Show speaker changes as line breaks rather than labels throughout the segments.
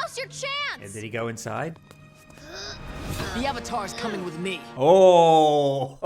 Now's your chance!
And did he go inside?
The Avatar's coming with me.
Oh!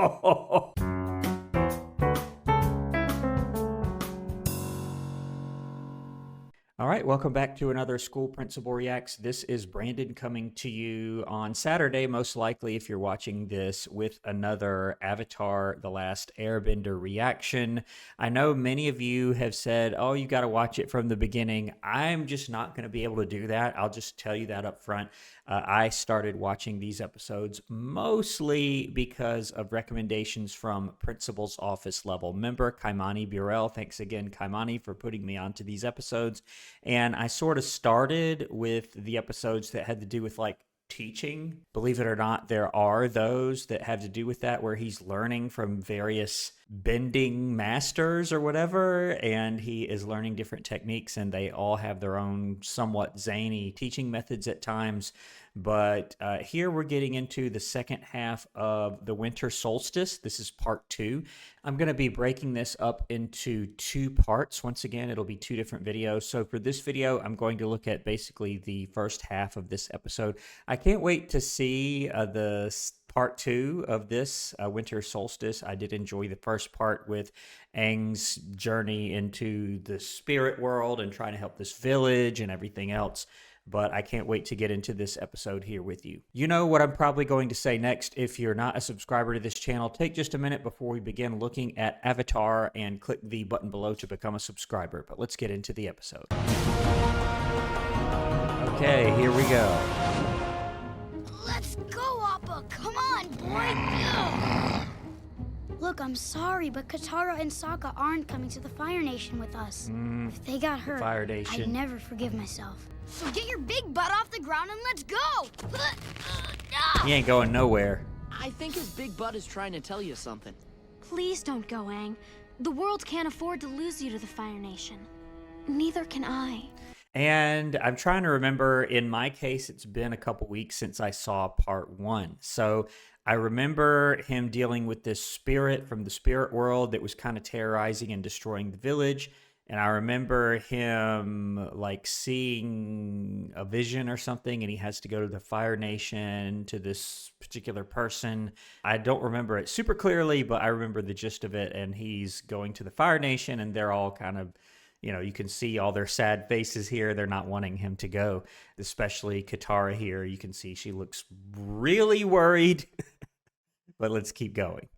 All right, welcome back to another School Principal Reacts. This is Brandon coming to you on Saturday, most likely if you're watching this, with another Avatar The Last Airbender reaction. I know many of you have said, oh, you got to watch it from the beginning. I'm just not going to be able to do that. I'll just tell you that up front. I started watching these episodes mostly because of recommendations from Principal's Office level member Kaimani Burrell. Thanks again, Kaimani, for putting me onto these episodes. And I sort of started with the episodes that had to do with like teaching. Believe it or not, there are those that have to do with that where he's learning from various bending masters or whatever, and he is learning different techniques, and they all have their own somewhat zany teaching methods at times. But here we're getting into the second half of the winter solstice. This is part 2. I'm going to be breaking this up into 2 parts. Once again, it'll be 2 different videos. So for this video, I'm going to look at basically the first half of this episode. I can't wait to see the part 2 of this winter solstice. I did enjoy the first part with Aang's journey into the spirit world and trying to help this village and everything else. But I can't wait to get into this episode here with you. You know what I'm probably going to say next. If you're not a subscriber to this channel, take just a minute before we begin looking at Avatar and click the button below to become a subscriber. But let's get into the episode. Okay, here we go.
Let's go, Appa! Come on, boy!
Look, I'm sorry, but Katara and Sokka aren't coming to the Fire Nation with us. If they got hurt,
Fire Nation.
I'd never forgive myself.
So get your big butt off the ground and let's go!
He ain't going nowhere.
I think his big butt is trying to tell you something.
Please don't go, Aang. The world can't afford to lose you to the Fire Nation. Neither can I.
And I'm trying to remember, in my case, it's been a couple weeks since I saw part 1. So I remember him dealing with this spirit from the spirit world that was kind of terrorizing and destroying the village. And I remember him like seeing a vision or something, and he has to go to the Fire Nation to this particular person. I don't remember it super clearly, but I remember the gist of it. And he's going to the Fire Nation, and they're all kind of, you know, you can see all their sad faces here. They're not wanting him to go, especially Katara here. You can see she looks really worried. But let's keep going.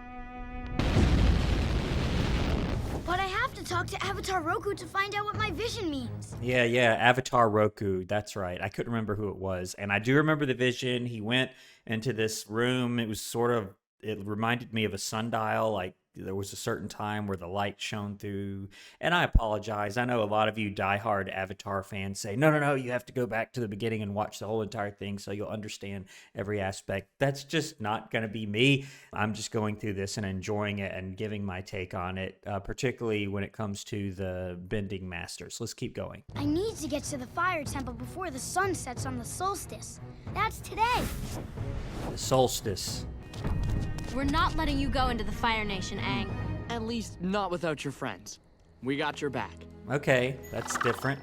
But I have to talk to Avatar Roku to find out what my vision means.
Yeah, Avatar Roku. That's right. I couldn't remember who it was. And I do remember the vision. He went into this room. It was sort of, it reminded me of a sundial, like there was a certain time where the light shone through. And I apologize. I know a lot of you diehard Avatar fans say, no, you have to go back to the beginning and watch the whole entire thing so you'll understand every aspect. That's just not going to be me. I'm just going through this and enjoying it and giving my take on it, particularly when it comes to the bending masters. Let's keep going.
I need to get to the Fire Temple before the sun sets on the solstice. That's today.
The solstice.
We're not letting you go into the Fire Nation, Aang.
At least not without your friends. We got your back.
Okay, that's different.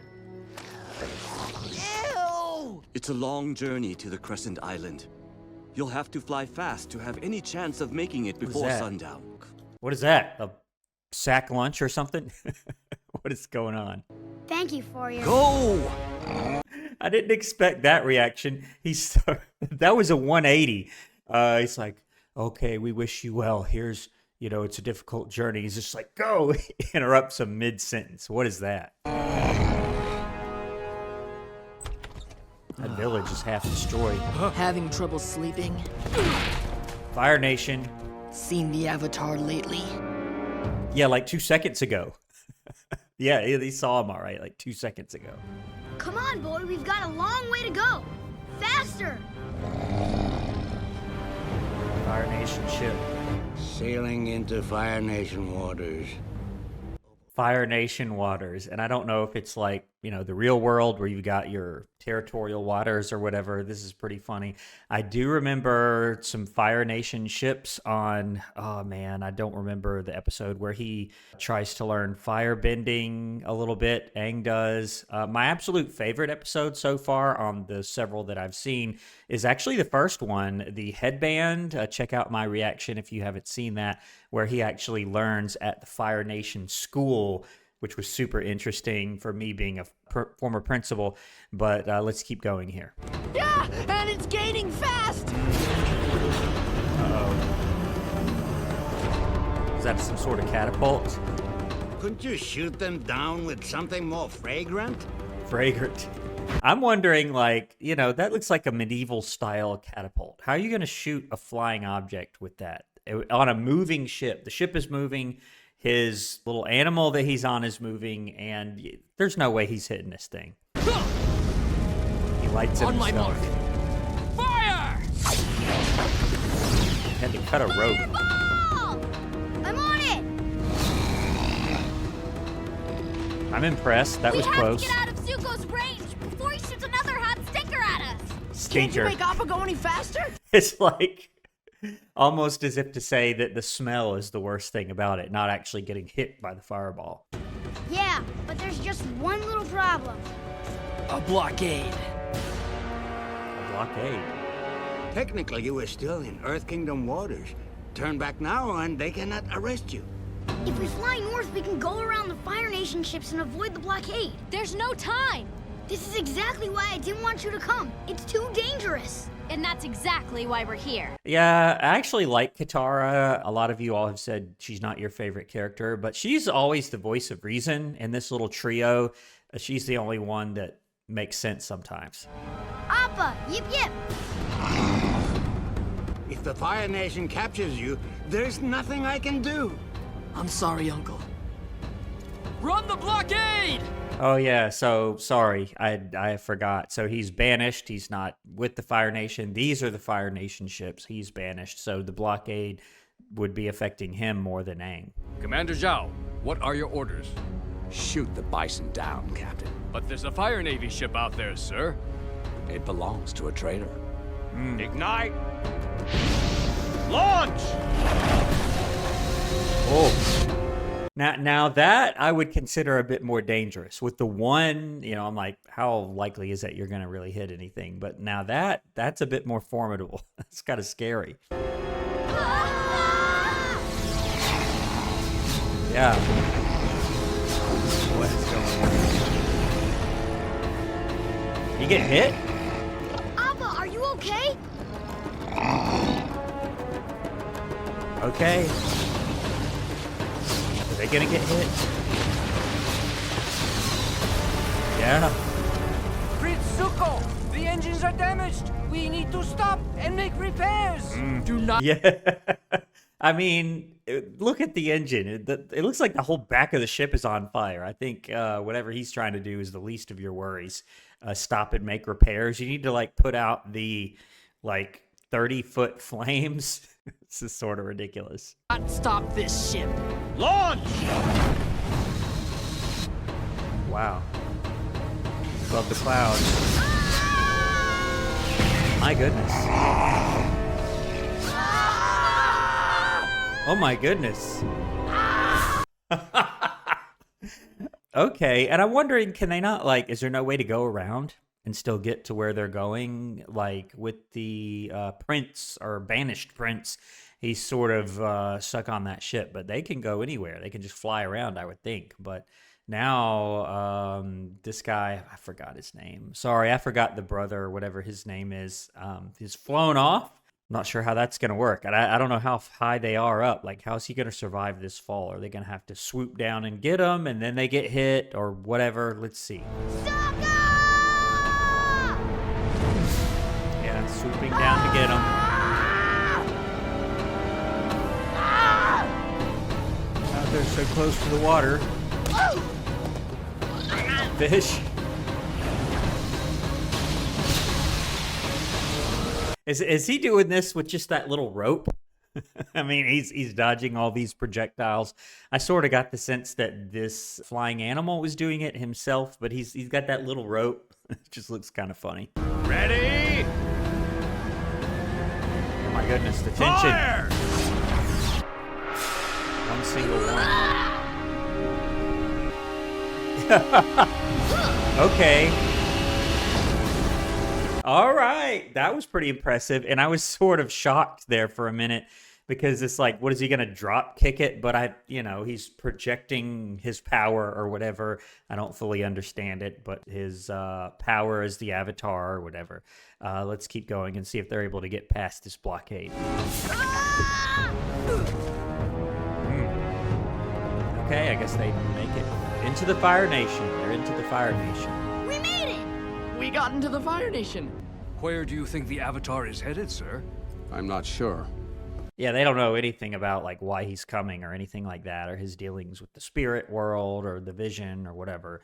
Ew!
It's a long journey to the Crescent Island. You'll have to fly fast to have any chance of making it before sundown.
What is that? A sack lunch or something? What is going on?
Thank you for your...
Go!
I didn't expect that reaction. That was a 180. He's like, okay, we wish you well. Here's, you know, it's a difficult journey. He's just like, go! He interrupts him mid-sentence. What is that? That village is half destroyed.
Having trouble sleeping?
Fire Nation.
Seen the Avatar lately?
Yeah, like 2 seconds ago. Yeah, he saw him all right, like 2 seconds ago.
Come on, boy, we've got a long way to go. Faster!
Fire Nation ship.
Sailing into Fire Nation waters.
Fire Nation waters. And I don't know if it's like the real world where you've got your territorial waters or whatever. This is pretty funny. I do remember some Fire Nation ships on, oh man, I don't remember the episode where he tries to learn fire bending a little bit. Aang does. My absolute favorite episode so far on the several that I've seen is actually the first one, the headband. Check out my reaction if you haven't seen that, where he actually learns at the Fire Nation school, which was super interesting for me being a former principal. But let's keep going here.
Yeah, and it's gaining fast.
Uh-oh. Is that some sort of catapult?
Couldn't you shoot them down with something more fragrant?
Fragrant. I'm wondering, like, that looks like a medieval style catapult. How are you going to shoot a flying object with that? On a moving ship. The ship is moving. His little animal that he's on is moving, and there's no way he's hitting this thing. He lights it
On my
himself.
mark. Fire!
Had to cut a rope.
Fireball! I'm on it!
I'm impressed. That was close.
We have to get out of Zuko's range before he shoots another hot stinker at us.
Can't you
Stinker.
make Appa go any faster?
It's like almost as if to say that the smell is the worst thing about it, not actually getting hit by the fireball.
Yeah, but there's just one little problem.
A blockade.
A blockade.
Technically, you were still in Earth Kingdom waters. Turn back now and they cannot arrest you.
If we fly north, we can go around the Fire Nation ships and avoid the blockade.
There's no time.
This is exactly why I didn't want you to come. It's too dangerous.
And that's exactly why we're here.
Yeah, I actually like Katara. A lot of you all have said she's not your favorite character, but she's always the voice of reason in this little trio. She's the only one that makes sense sometimes.
Appa, yip yip.
If the Fire Nation captures you, there's nothing I can do.
I'm sorry, Uncle. Run the blockade!
Oh yeah, so sorry, I forgot. So he's banished. He's not with the Fire Nation. These are the Fire Nation ships. He's banished. So the blockade would be affecting him more than Aang.
Commander Zhao, what are your orders?
Shoot the bison down, Captain.
But there's a Fire Navy ship out there, sir.
It belongs to a traitor.
Ignite! Launch!
Oh. Now that I would consider a bit more dangerous. With the one, I'm like, how likely is that you're going to really hit anything? But now that's a bit more formidable. It's kind of scary. Yeah. What is going on? You get hit?
Appa, are you okay?
Okay. Are they gonna get hit? Yeah.
Prince Zuko, the engines are damaged. We need to stop and make repairs.
Do not.
Yeah. I mean, look at the engine. It looks like the whole back of the ship is on fire. I think whatever he's trying to do is the least of your worries. Stop and make repairs. You need to put out the 30-foot flames. This is sort of ridiculous.
Not stop this ship.
Launch!
Wow. Above the clouds. My goodness. Oh my goodness. Okay, and I'm wondering, can they not, is there no way to go around and still get to where they're going? With the prince, or banished prince, he's sort of stuck on that ship, but they can go anywhere. They can just fly around, I would think. But now, this guy, I forgot his name. Sorry, I forgot the brother, whatever his name is. He's flown off. I'm not sure how that's going to work. And I don't know how high they are up. How's he going to survive this fall? Are they going to have to swoop down and get him, and then they get hit, or whatever? Let's see. Yeah, swooping down to get him. Out there so close to the water. Fish. Is he doing this with just that little rope? I mean, he's dodging all these projectiles. I sort of got the sense that this flying animal was doing it himself, but he's got that little rope. It just looks kind of funny.
Ready?
Oh my goodness, the tension.
Fire!
One single one. Okay. All right, that was pretty impressive, and I was sort of shocked there for a minute because it's like, what is he gonna drop kick it? But he's projecting his power or whatever. I don't fully understand it, but his power is the avatar or whatever. Let's keep going and see if they're able to get past this blockade. Okay, I guess they make it into the Fire Nation. They're into the Fire Nation.
We made it!
We got into the Fire Nation.
Where do you think the Avatar is headed, sir?
I'm not sure.
Yeah, they don't know anything about like why he's coming or anything like that, or his dealings with the spirit world or the vision or whatever.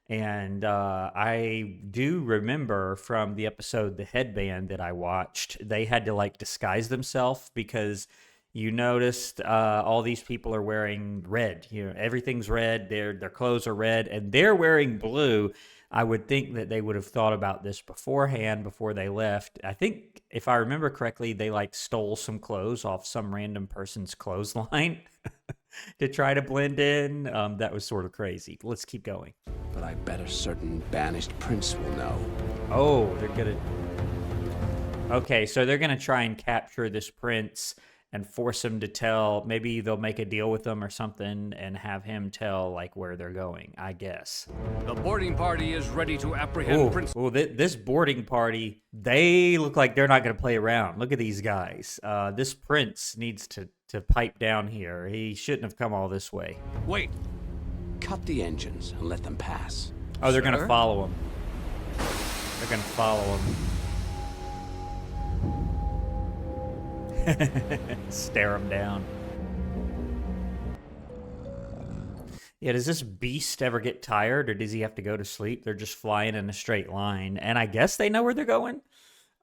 And I do remember from the episode The Headband that I watched, they had to like disguise themselves because you noticed all these people are wearing red. Everything's red. Their clothes are red, and they're wearing blue. I would think that they would have thought about this beforehand before they left. I think, if I remember correctly, they like stole some clothes off some random person's clothesline to try to blend in. That was sort of crazy. Let's keep going.
But I bet a certain banished prince will know.
Oh, they're gonna... Okay, so they're gonna try and capture this prince and force him to tell. Maybe they'll make a deal with him or something and have him tell like where they're going, I guess.
The boarding party is ready to apprehend Prince.
Well, this boarding party, they look like they're not going to play around. Look at these guys. This prince needs to pipe down here. He shouldn't have come all this way.
Wait.
Cut the engines and let them pass.
Oh, they're going to
Sir?
follow him. They're going to follow him. Stare him down. Yeah, does this beast ever get tired, or does he have to go to sleep? They're just flying in a straight line, and I guess they know where they're going.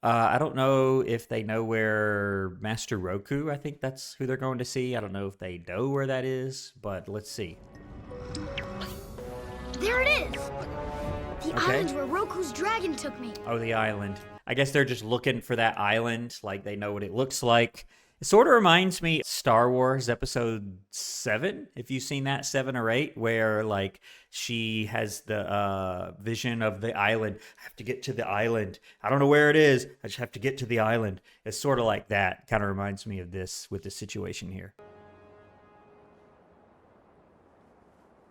I don't know if they know where Master Roku, I think that's who they're going to see. I don't know if they know where that is, but let's see.
There it is! The
Okay.
island where Roku's dragon took me.
Oh, the island. I guess they're just looking for that island, like they know what it looks like. It sort of reminds me of Star Wars Episode 7, if you've seen that, 7 or 8, where like she has the vision of the island. I have to get to the island. I don't know where it is. I just have to get to the island. It's sort of like that. Kind of reminds me of this with this situation here.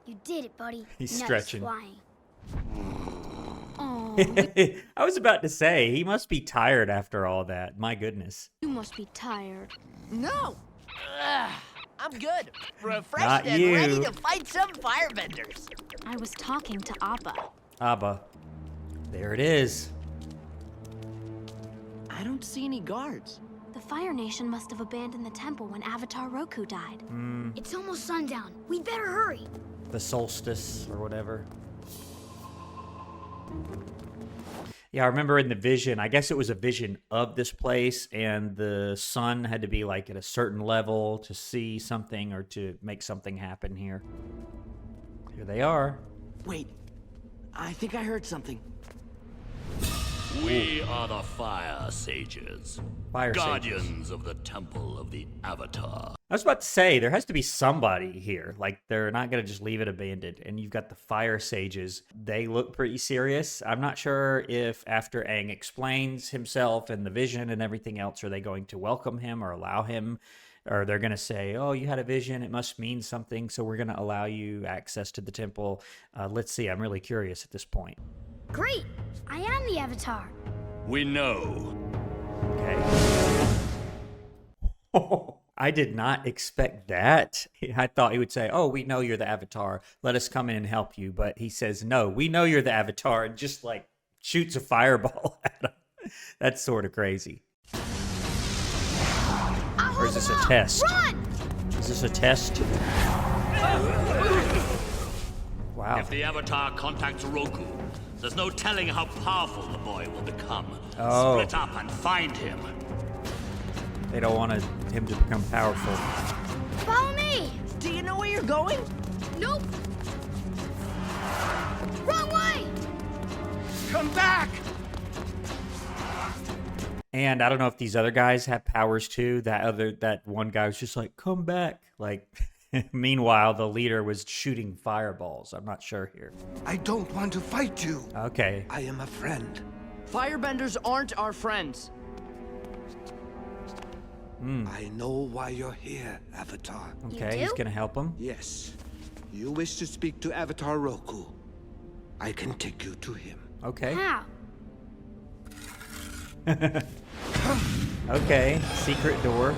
You did it, buddy.
He's
Nice
stretching.
flying.
Oh,
I was about to say, he must be tired after all that. My goodness.
you must be tired.
No! I'm good. Refreshed
Not
and
you.
ready to fight some firebenders.
I was talking to Appa.
Abba. There it is.
I don't see any guards.
The Fire Nation must have abandoned the temple when Avatar Roku died.
It's almost sundown. We'd better hurry.
The Solstice or whatever. Yeah, I remember in the vision, I guess it was a vision of this place, and the sun had to be like at a certain level to see something or to make something happen here. Here they are.
Wait, I think I heard something.
We are the Fire Sages,
Fire
guardians
Sages.
of the Temple of the Avatar.
I was about to say, there has to be somebody here. Like, they're not going to just leave it abandoned. And you've got the Fire Sages. They look pretty serious. I'm not sure if after Aang explains himself and the vision and everything else, are they going to welcome him or allow him? Or they're going to say, oh, you had a vision. It must mean something. So we're going to allow you access to the temple. Let's see. I'm really curious at this point.
Great! I am the Avatar.
We know.
Okay. I did not expect that. I thought he would say, oh, we know you're the Avatar. Let us come in and help you. But he says, no, we know you're the Avatar, and just like shoots a fireball at him. That's sort of crazy. Or is this a test?
Run!
Is this a test? Wow.
If the Avatar contacts Roku, there's no telling how powerful the boy will become.
Oh.
Split up and find him.
They don't want him to become powerful.
Follow me!
Do you know where you're going?
Nope! Wrong way!
Come back!
And I don't know if these other guys have powers too. That one guy was just like, come back. Like, meanwhile, the leader was shooting fireballs. I'm not sure here.
I don't want to fight you.
Okay.
I am a friend.
Firebenders aren't our friends.
I know why you're here, Avatar.
Okay, he's gonna help him.
Yes. You wish to speak to Avatar Roku. I can take you to him.
Okay.
How?
Okay, secret door.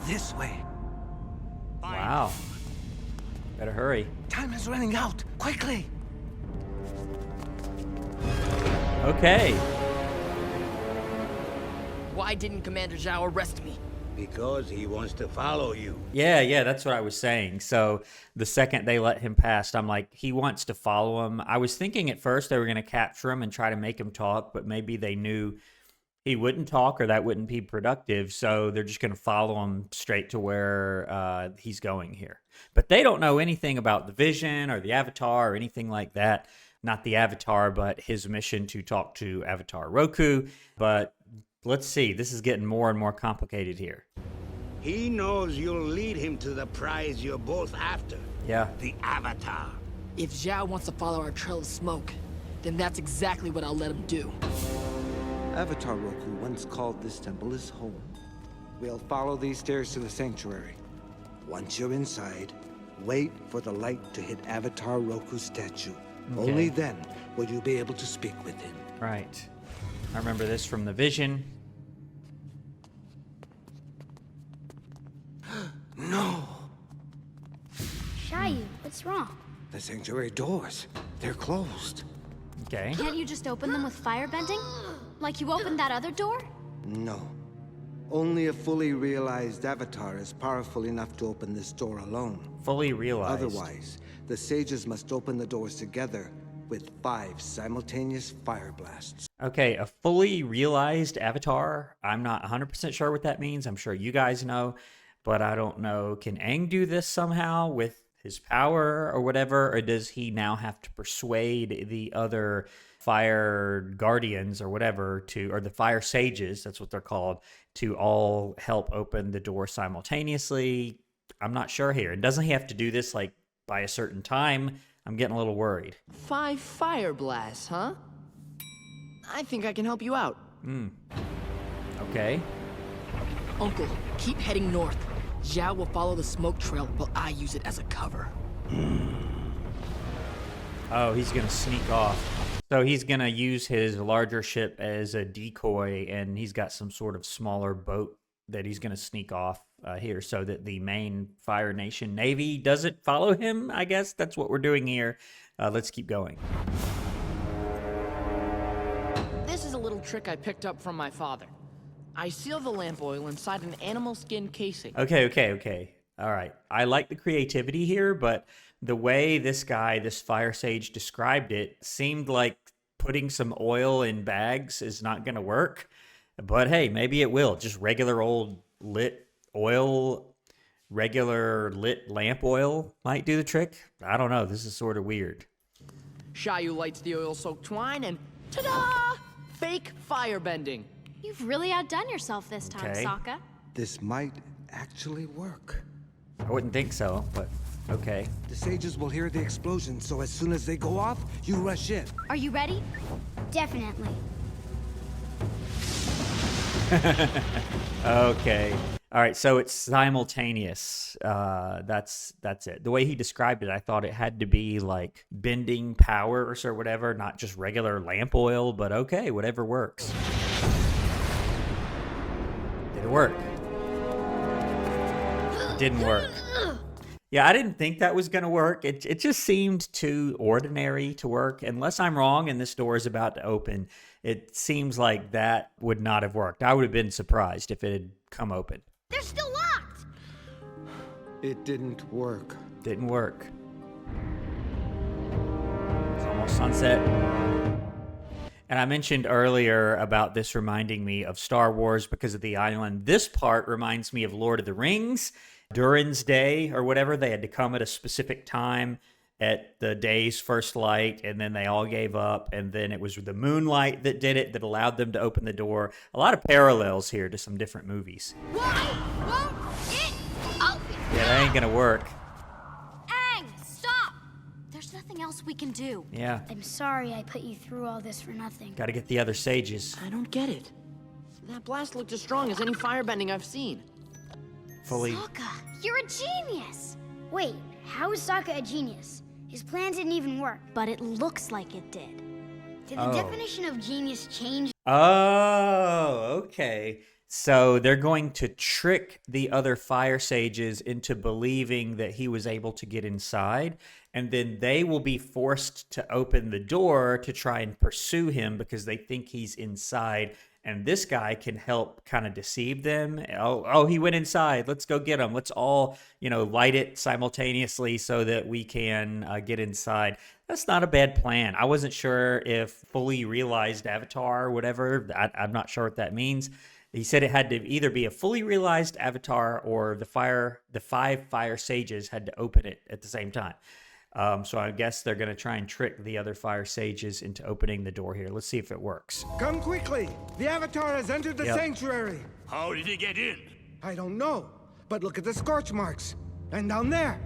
This way.
Wow. Better hurry.
Time is running out. Quickly.
Okay.
Why didn't Commander Zhao arrest me?
Because he wants to follow you.
Yeah, that's what I was saying. So the second they let him pass, I'm like, he wants to follow him. I was thinking at first they were going to capture him and try to make him talk, but maybe they knew he wouldn't talk or that wouldn't be productive. So they're just going to follow him straight to where he's going here. But they don't know anything about the vision or the Avatar or anything like that. Not the Avatar, but his mission to talk to Avatar Roku. But let's see. This is getting more and more complicated here.
He knows you'll lead him to the prize you're both after.
Yeah.
The Avatar.
If Zhao wants to follow our trail of smoke, then that's exactly what I'll let him do.
Avatar Roku once called this temple his home. We'll follow these stairs to the sanctuary. Once you're inside, wait for the light to hit Avatar Roku's statue.
Okay.
Only then will you be able to speak with him.
Right. I remember this from the vision.
No!
Shayu, what's wrong?
The sanctuary doors. They're closed.
Okay.
Can't you just open them with firebending? Like you opened that other door?
No. Only a fully realized Avatar is powerful enough to open this door alone.
Fully realized.
Otherwise, the sages must open the doors together with 5 simultaneous fire blasts.
Okay, a fully realized Avatar. I'm not 100% sure what that means. I'm sure you guys know, but I don't know. Can Aang do this somehow with his power or whatever? Or does he now have to persuade the other fire guardians or whatever or the fire sages, that's what they're called, to all help open the door simultaneously? I'm not sure here. And doesn't he have to do this like by a certain time? I'm getting a little worried.
5 fire blasts, huh? I think I can help you out.
Okay.
Uncle, keep heading north. Zhao will follow the smoke trail while I use it as a cover.
Oh, he's going to sneak off. So he's going to use his larger ship as a decoy, and he's got some sort of smaller boat that he's going to sneak off here so that the main Fire Nation Navy doesn't follow him. I guess that's what we're doing here. Let's keep going.
This is a little trick I picked up from my father. I seal the lamp oil inside an animal skin casing.
Okay. All right. I like the creativity here, but the way this guy, this fire sage, described it seemed like putting some oil in bags is not going to work. But hey, maybe it will. Just regular old lit oil, regular lit lamp oil might do the trick. I don't know. This is sort of weird.
Shayu lights the oil-soaked twine and ta-da! Fake firebending.
You've really outdone yourself this time,
Okay.
Sokka.
This might actually work.
I wouldn't think so, but okay.
The sages will hear the explosion, so as soon as they go off, you rush in.
Are you ready?
Definitely.
Okay. All right, so it's simultaneous. That's it. The way he described it, I thought it had to be like bending powers or whatever, not just regular lamp oil, but okay, whatever works. Did it work? It didn't work. Yeah, I didn't think that was going to work. It just seemed too ordinary to work. Unless I'm wrong and this door is about to open, it seems like that would not have worked. I would have been surprised if it had come open.
They're still locked!
It didn't work.
Didn't work. It's almost sunset. And I mentioned earlier about this reminding me of Star Wars because of the island. This part reminds me of Lord of the Rings. Durin's Day or whatever, they had to come at a specific time at the day's first light, and then they all gave up, and then it was the moonlight that did it, that allowed them to open the door. A lot of parallels here to some different movies.
Why won't it open?
Yeah, that ain't gonna work.
Aang, stop!
There's nothing else we can do.
Yeah,
I'm sorry I put you through all this for nothing.
gotta get the other sages.
I don't get it. That blast looked as strong as any firebending I've seen.
Fully.
Sokka, you're a genius.
Wait, how is Sokka a genius? His plan didn't even work.
But it looks like it did.
Did the definition of genius change?
Oh, okay. So they're going to trick the other fire sages into believing that he was able to get inside, and then they will be forced to open the door to try and pursue him because they think he's inside. And this guy can help kind of deceive them. Oh, he went inside. Let's go get him. Let's all, light it simultaneously so that we can get inside. That's not a bad plan. I wasn't sure if fully realized avatar or whatever. I'm not sure what that means. He said it had to either be a fully realized avatar or the 5 fire sages had to open it at the same time. So I guess they're going to try and trick the other fire sages into opening the door here. Let's see if it works.
Come quickly! The Avatar has entered the sanctuary!
How did he get in?
I don't know, but look at the scorch marks. And down there!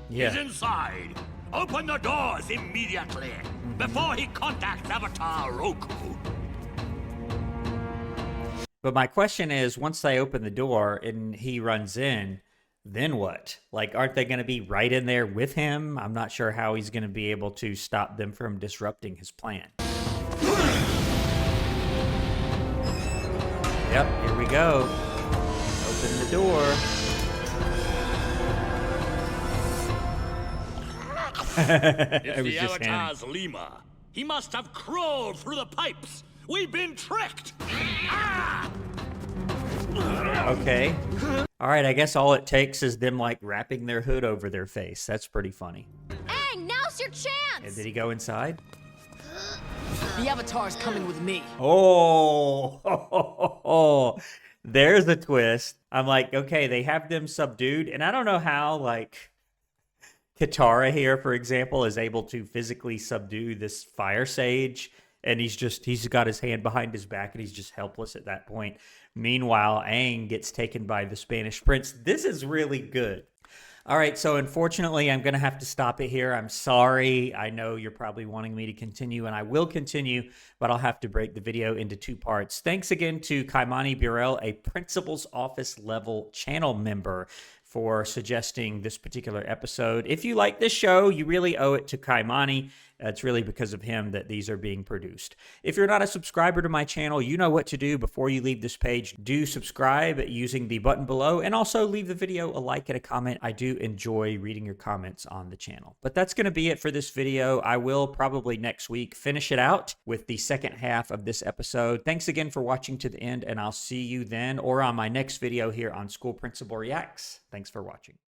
Yeah.
He's inside. Open the doors immediately before he contacts Avatar Roku.
But my question is, once they open the door and he runs in, then what? Like, aren't they going to be right in there with him? I'm not sure how he's going to be able to stop them from disrupting his plan. Yep, here we go. Open the door.
It's the Avatar's Lima. He must have crawled through the pipes. We've been tricked. Ah!
Okay. All right, I guess all it takes is them, wrapping their hood over their face. That's pretty funny.
Aang, now's your chance!
And did he go inside?
The Avatar's coming with me.
Oh, there's a twist. I'm like, okay, they have them subdued, and I don't know how, Katara here, for example, is able to physically subdue this fire sage, and he's got his hand behind his back, and he's just helpless at that point. Meanwhile, Aang gets taken by the Spanish prince. This is really good. All right, so unfortunately, I'm going to have to stop it here. I'm sorry. I know you're probably wanting me to continue, and I will continue, but I'll have to break the video into 2 parts. Thanks again to Kaimani Burrell, a Principal's Office level channel member, for suggesting this particular episode. If you like this show, you really owe it to Kaimani. It's really because of him that these are being produced. If you're not a subscriber to my channel, you know what to do before you leave this page. Do subscribe using the button below, and also leave the video a like and a comment. I do enjoy reading your comments on the channel. But that's going to be it for this video. I will probably next week finish it out with the second half of this episode. Thanks again for watching to the end, and I'll see you then or on my next video here on School Principal Reacts. Thanks for watching.